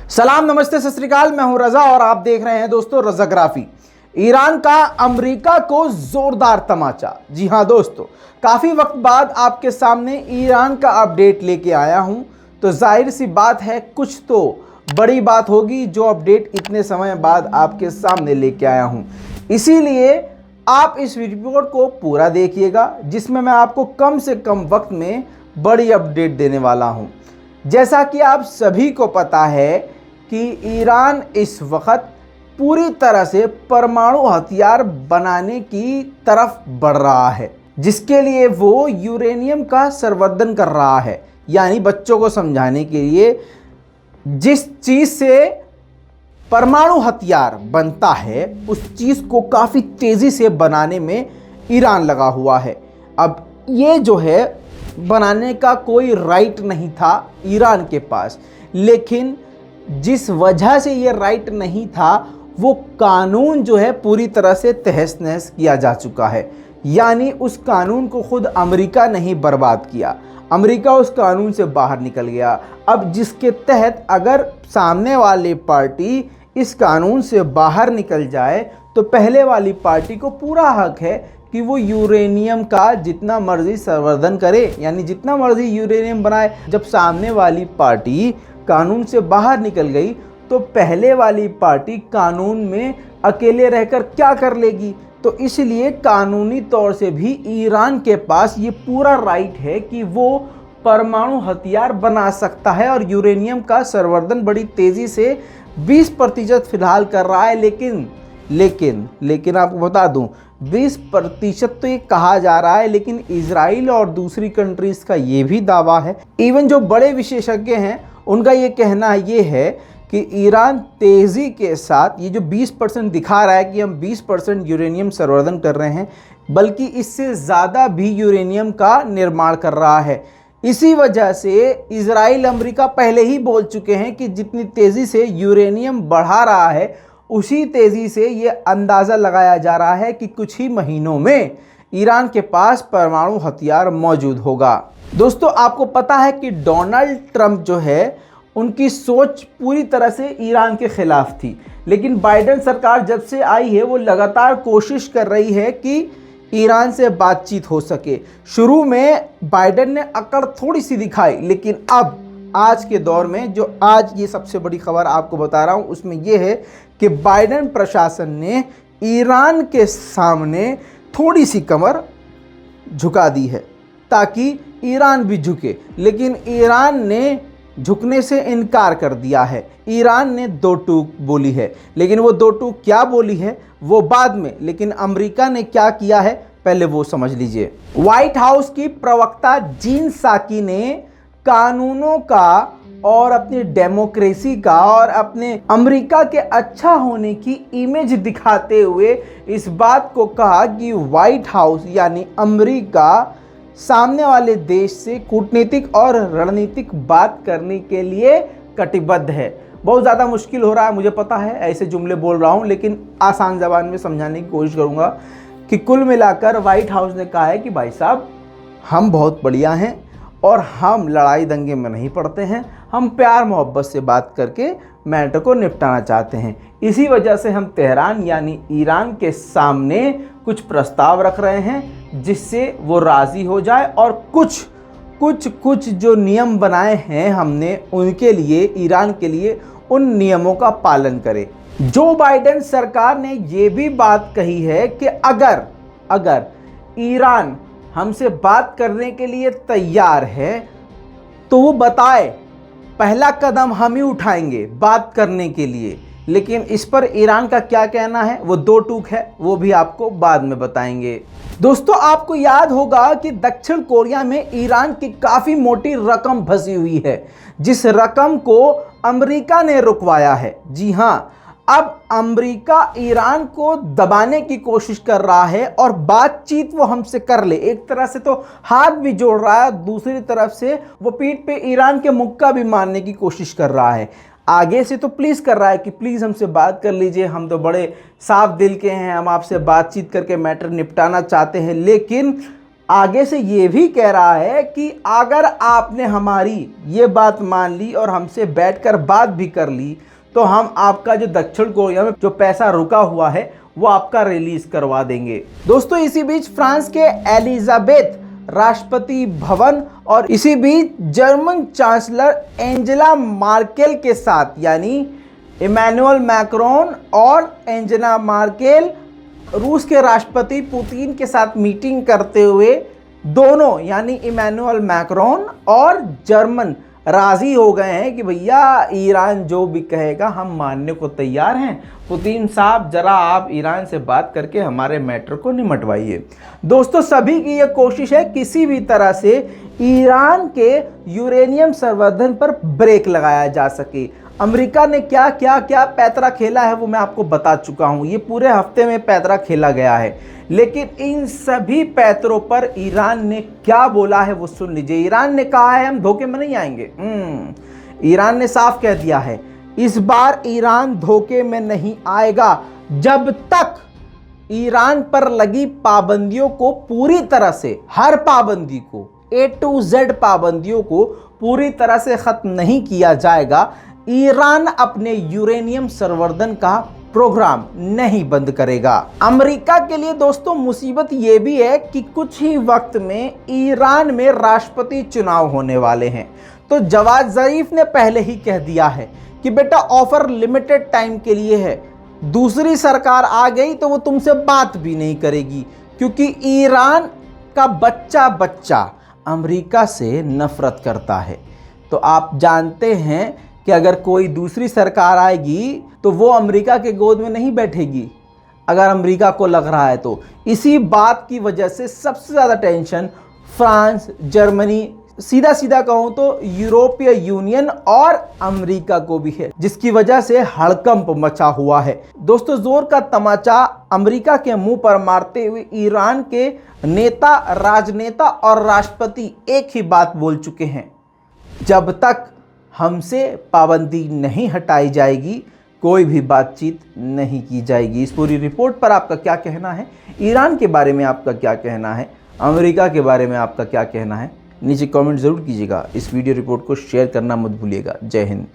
सलाम, नमस्ते, सत श्री अकाल। मैं हूं रजा और आप देख रहे हैं दोस्तों रजाग्राफी। ईरान का अमेरिका को जोरदार तमाचा। जी हां दोस्तों, काफी वक्त बाद आपके सामने ईरान का अपडेट लेके आया हूं, तो जाहिर सी बात है कुछ तो बड़ी बात होगी जो अपडेट इतने समय बाद आपके सामने लेके आया हूं। इसीलिए आप इस रिपोर्ट को पूरा देखिएगा, जिसमें मैं आपको कम से कम वक्त में बड़ी अपडेट देने वाला हूं। जैसा कि आप सभी को पता है कि ईरान इस वक्त पूरी तरह से परमाणु हथियार बनाने की तरफ बढ़ रहा है, जिसके लिए वो यूरेनियम का संवर्धन कर रहा है। यानी बच्चों को समझाने के लिए, जिस चीज़ से परमाणु हथियार बनता है उस चीज़ को काफ़ी तेज़ी से बनाने में ईरान लगा हुआ है। अब ये जो है बनाने का कोई राइट नहीं था ईरान के पास, लेकिन जिस वजह से ये राइट नहीं था वो कानून जो है पूरी तरह से तहस नहस किया जा चुका है। यानी उस कानून को खुद अमेरिका ने ही बर्बाद किया। अमेरिका उस कानून से बाहर निकल गया। अब जिसके तहत अगर सामने वाली पार्टी इस कानून से बाहर निकल जाए तो पहले वाली पार्टी को पूरा हक है कि वो यूरेनियम का जितना मर्जी संवर्धन करे, यानी जितना मर्जी यूरेनियम बनाए। जब सामने वाली पार्टी कानून से बाहर निकल गई तो पहले वाली पार्टी कानून में अकेले रहकर क्या कर लेगी। तो इसलिए कानूनी तौर से भी ईरान के पास ये पूरा राइट है कि वो परमाणु हथियार बना सकता है और यूरेनियम का संवर्धन बड़ी तेज़ी से 20% फिलहाल कर रहा है। लेकिन आपको बता दूं, 20% तो ये कहा जा रहा है, लेकिन इजराइल और दूसरी कंट्रीज़ का ये भी दावा है, इवन जो बड़े विशेषज्ञ हैं उनका ये कहना ये है कि ईरान तेज़ी के साथ ये जो 20% दिखा रहा है कि हम 20% यूरेनियम संवर्धन कर रहे हैं, बल्कि इससे ज़्यादा भी यूरेनियम का निर्माण कर रहा है। इसी वजह से इजराइल अमेरिका पहले ही बोल चुके हैं कि जितनी तेज़ी से यूरेनियम बढ़ा रहा है उसी तेज़ी से ये अंदाज़ा लगाया जा रहा है कि कुछ ही महीनों में ईरान के पास परमाणु हथियार मौजूद होगा। दोस्तों, आपको पता है कि डोनाल्ड ट्रंप जो है उनकी सोच पूरी तरह से ईरान के खिलाफ थी, लेकिन बाइडेन सरकार जब से आई है वो लगातार कोशिश कर रही है कि ईरान से बातचीत हो सके। शुरू में बाइडेन ने अकड़ थोड़ी सी दिखाई, लेकिन अब आज के दौर में जो आज ये सबसे बड़ी खबर आपको बता रहा हूँ उसमें ये है कि बाइडेन प्रशासन ने ईरान के सामने थोड़ी सी कमर झुका दी है ताकि ईरान भी झुके, लेकिन ईरान ने झुकने से इनकार कर दिया है। ईरान ने दो टूक बोली है, लेकिन वो दो टूक क्या बोली है वो बाद में। लेकिन अमेरिका ने क्या किया है पहले वो समझ लीजिए। व्हाइट हाउस की प्रवक्ता जीन साकी ने कानूनों का और अपनी डेमोक्रेसी का और अपने अमेरिका के अच्छा होने की इमेज दिखाते हुए इस बात को कहा कि व्हाइट हाउस यानी अमेरिका सामने वाले देश से कूटनीतिक और रणनीतिक बात करने के लिए कटिबद्ध है। बहुत ज़्यादा मुश्किल हो रहा है, मुझे पता है ऐसे जुमले बोल रहा हूँ, लेकिन आसान ज़बान में समझाने की कोशिश करूँगा कि कुल मिलाकर व्हाइट हाउस ने कहा है कि भाई साहब, हम बहुत बढ़िया हैं और हम लड़ाई दंगे में नहीं पड़ते हैं, हम प्यार मोहब्बत से बात करके मैटर को निपटाना चाहते हैं। इसी वजह से हम तेहरान यानी ईरान के सामने कुछ प्रस्ताव रख रहे हैं जिससे वो राज़ी हो जाए और कुछ जो नियम बनाए हैं हमने उनके लिए, ईरान के लिए, उन नियमों का पालन करे। जो बाइडेन सरकार ने ये भी बात कही है कि अगर ईरान हमसे बात करने के लिए तैयार है तो वो बताए, पहला कदम हम ही उठाएंगे बात करने के लिए। लेकिन इस पर ईरान का क्या कहना है वो दो टूक है, वो भी आपको बाद में बताएंगे। दोस्तों, आपको याद होगा कि दक्षिण कोरिया में ईरान की काफ़ी मोटी रकम फंसी हुई है, जिस रकम को अमेरिका ने रुकवाया है। जी हाँ, अब अमेरिका ईरान को दबाने की कोशिश कर रहा है और बातचीत वो हमसे कर ले। एक तरह से तो हाथ भी जोड़ रहा है, दूसरी तरफ से वो पीठ पे ईरान के मुक्का भी मारने की कोशिश कर रहा है। आगे से तो प्लीज़ कर रहा है कि प्लीज़ हमसे बात कर लीजिए, हम तो बड़े साफ दिल के हैं, हम आपसे बातचीत करके मैटर निपटाना चाहते हैं। लेकिन आगे से ये भी कह रहा है कि अगर आपने हमारी ये बात मान ली और हमसे बैठकर बात भी कर ली तो हम आपका जो दक्षिण कोरिया में जो पैसा रुका हुआ है वो आपका रिलीज करवा देंगे। दोस्तों इसी बीच फ्रांस के एलिजाबेथ राष्ट्रपति भवन और इसी बीच जर्मन चांसलर एंजेला मार्केल के साथ यानी इमैनुअल मैक्रोन और एंजेला मार्केल रूस के राष्ट्रपति पुतिन के साथ मीटिंग करते हुए दोनों यानी इमैनुअल मैक्रोन और जर्मन राजी हो गए हैं कि भैया ईरान जो भी कहेगा हम मानने को तैयार हैं। पुतिन साहब जरा आप ईरान से बात करके हमारे मैटर को निमटवाइए। दोस्तों सभी की ये कोशिश है किसी भी तरह से ईरान के यूरेनियम संवर्धन पर ब्रेक लगाया जा सके। अमेरिका ने क्या क्या क्या पैतरा खेला है वो मैं आपको बता चुका हूँ, ये पूरे हफ्ते में पैतरा खेला गया है। लेकिन इन सभी पैतरों पर ईरान ने क्या बोला है वो सुन लीजिए। ईरान ने कहा है हम धोखे में नहीं आएंगे। ईरान ने साफ कह दिया है इस बार ईरान धोखे में नहीं आएगा जब तक ईरान पर लगी पाबंदियों को पूरी तरह से, हर पाबंदी को A to Z पाबंदियों को पूरी तरह से खत्म नहीं किया जाएगा। ईरान अपने यूरेनियम संवर्धन का प्रोग्राम नहीं बंद करेगा। अमेरिका के लिए दोस्तों मुसीबत ये भी है कि कुछ ही वक्त में ईरान में राष्ट्रपति चुनाव होने वाले हैं। तो जवाद ज़रीफ ने पहले ही कह दिया है कि बेटा ऑफर लिमिटेड टाइम के लिए है, दूसरी सरकार आ गई तो वो तुमसे बात भी नहीं करेगी, क्योंकि ईरान का बच्चा बच्चा अमेरिका से नफरत करता है। तो आप जानते हैं कि अगर कोई दूसरी सरकार आएगी तो वो अमेरिका के गोद में नहीं बैठेगी, अगर अमेरिका को लग रहा है तो। इसी बात की वजह से सबसे ज़्यादा टेंशन फ्रांस, जर्मनी, सीधा सीधा कहूँ तो यूरोपीय यूनियन और अमेरिका को भी है, जिसकी वजह से हड़कंप मचा हुआ है। दोस्तों जोर का तमाचा अमेरिका के मुंह पर मारते हुए ईरान के नेता, राजनेता और राष्ट्रपति एक ही बात बोल चुके हैं, जब तक हमसे पाबंदी नहीं हटाई जाएगी कोई भी बातचीत नहीं की जाएगी। इस पूरी रिपोर्ट पर आपका क्या कहना है? ईरान के बारे में आपका क्या कहना है? अमेरिका के बारे में आपका क्या कहना है? नीचे कमेंट ज़रूर कीजिएगा। इस वीडियो रिपोर्ट को शेयर करना मत भूलिएगा। जय हिंद।